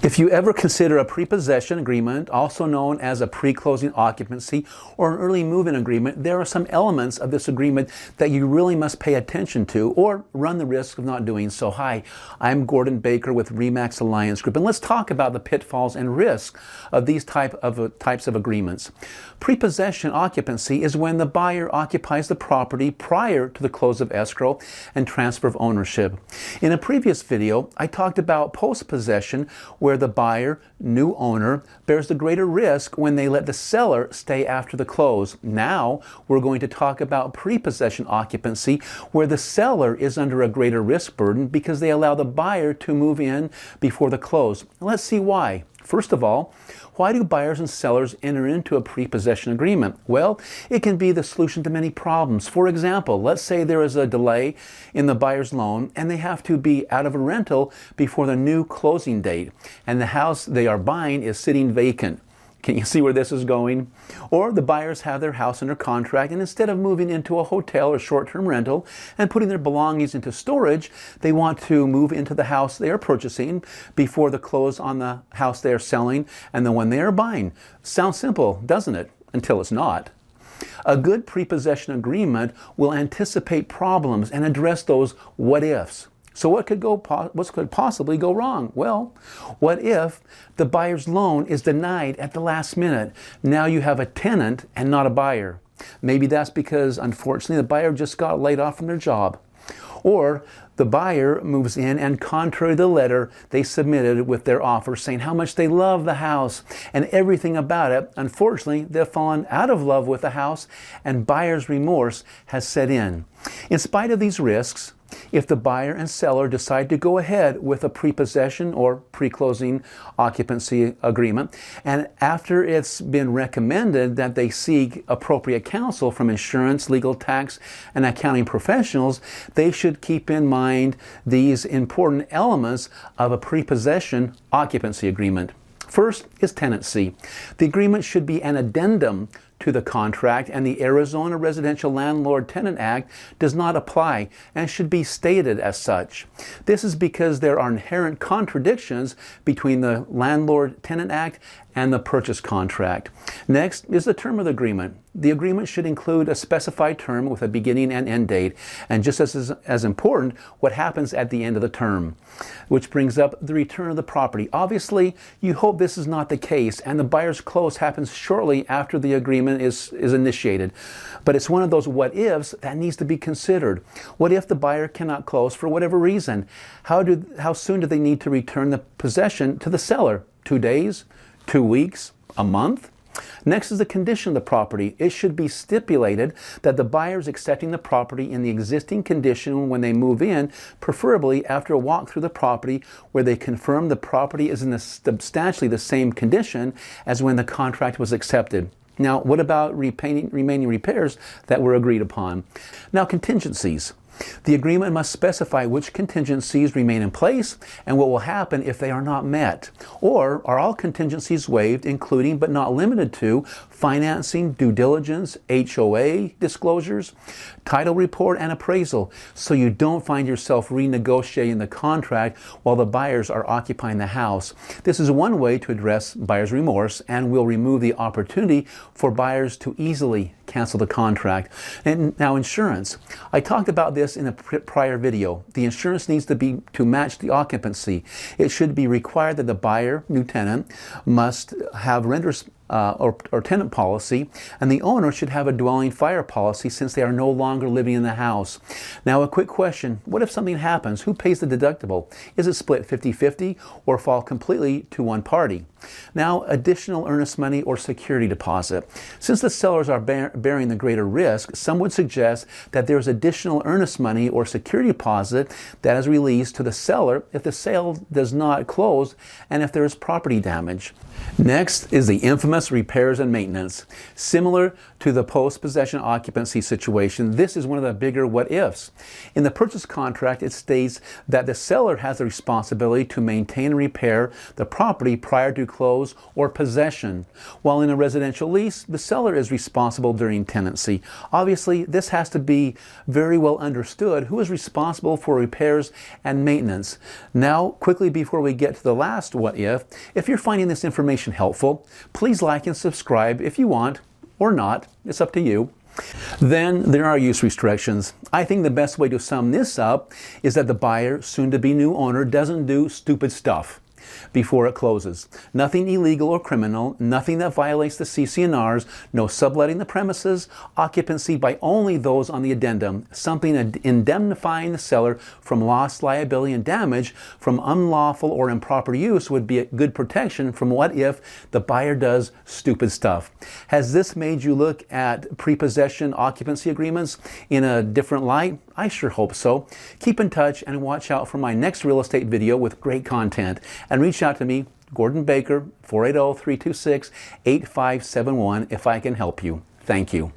If you ever consider a pre-possession agreement, also known as a pre-closing occupancy or an early move-in agreement, there are some elements of this agreement that you really must pay attention to or run the risk of not doing so. Hi, I'm Gordon Baker with RE/MAX Alliance Group, and let's talk about the pitfalls and risks of these types of agreements. Pre-possession occupancy is when the buyer occupies the property prior to the close of escrow and transfer of ownership. In a previous video, I talked about post-possession, where the buyer, new owner, bears the greater risk when they let the seller stay after the close. Now, we're going to talk about pre-possession occupancy, where the seller is under a greater risk burden because they allow the buyer to move in before the close. Let's see why. First of all, why do buyers and sellers enter into a pre-possession agreement? Well, it can be the solution to many problems. For example, let's say there is a delay in the buyer's loan and they have to be out of a rental before the new closing date, and the house they are buying is sitting vacant. Can you see where this is going? Or the buyers have their house under contract, and instead of moving into a hotel or short-term rental and putting their belongings into storage, they want to move into the house they are purchasing before the close on the house they are selling and the one they are buying. Sounds simple, doesn't it? Until it's not. A good pre-possession agreement will anticipate problems and address those what-ifs. So what could possibly go wrong? Well, what if the buyer's loan is denied at the last minute? Now you have a tenant and not a buyer. Maybe that's because, unfortunately, the buyer just got laid off from their job. Or the buyer moves in and, contrary to the letter they submitted with their offer saying how much they love the house and everything about it, unfortunately, they've fallen out of love with the house and buyer's remorse has set in. In spite of these risks, if the buyer and seller decide to go ahead with a pre-possession or pre-closing occupancy agreement, and after it's been recommended that they seek appropriate counsel from insurance, legal, tax, and accounting professionals, they should keep in mind these important elements of a pre-possession occupancy agreement. First is tenancy. The agreement should be an addendum to the contract, and the Arizona Residential Landlord-Tenant Act does not apply and should be stated as such. This is because there are inherent contradictions between the Landlord-Tenant Act and the purchase contract. Next is the term of the agreement. The agreement should include a specified term with a beginning and end date, and just as important, what happens at the end of the term, which brings up the return of the property. Obviously, you hope this is not the case, and the buyer's close happens shortly after the agreement is initiated. But it's one of those what-ifs that needs to be considered. What if the buyer cannot close for whatever reason? How soon do they need to return the possession to the seller? 2 days? 2 weeks? A month? Next is the condition of the property. It should be stipulated that the buyer is accepting the property in the existing condition when they move in, preferably after a walk through the property where they confirm the property is in substantially the same condition as when the contract was accepted. Now, what about remaining repairs that were agreed upon? Now, contingencies. The agreement must specify which contingencies remain in place and what will happen if they are not met. Or are all contingencies waived, including but not limited to financing, due diligence, HOA disclosures, title report, and appraisal, so you don't find yourself renegotiating the contract while the buyers are occupying the house. This is one way to address buyer's remorse and will remove the opportunity for buyers to easily cancel the contract. And now, insurance. I talked about this in a prior video. The insurance needs to match the occupancy. It should be required that the buyer, new tenant, must have renter's or tenant policy, and the owner should have a dwelling fire policy since they are no longer living in the house. Now, a quick question. What if something happens? Who pays the deductible? Is it split 50-50 or fall completely to one party? Now, additional earnest money or security deposit. Since the sellers are bearing the greater risk, some would suggest that there is additional earnest money or security deposit that is released to the seller if the sale does not close and if there is property damage. Next is the infamous repairs and maintenance. Similar to the post-possession occupancy situation, this is one of the bigger what-ifs. In the purchase contract, it states that the seller has the responsibility to maintain and repair the property prior to pre-close or possession. While in a residential lease, the seller is responsible during tenancy. Obviously, this has to be very well understood who is responsible for repairs and maintenance. Now, quickly before we get to the last what if you're finding this information helpful, please like and subscribe if you want, or not. It's up to you. Then there are use restrictions. I think the best way to sum this up is that the buyer, soon-to-be new owner, doesn't do stupid stuff before it closes. Nothing illegal or criminal, nothing that violates the CC&Rs, no subletting the premises, occupancy by only those on the addendum, something indemnifying the seller from loss, liability, and damage from unlawful or improper use would be a good protection from what if the buyer does stupid stuff. Has this made you look at pre-possession occupancy agreements in a different light? I sure hope so. Keep in touch and watch out for my next real estate video with great content. And reach out to me, Gordon Baker, 480-326-8571 if I can help you. Thank you.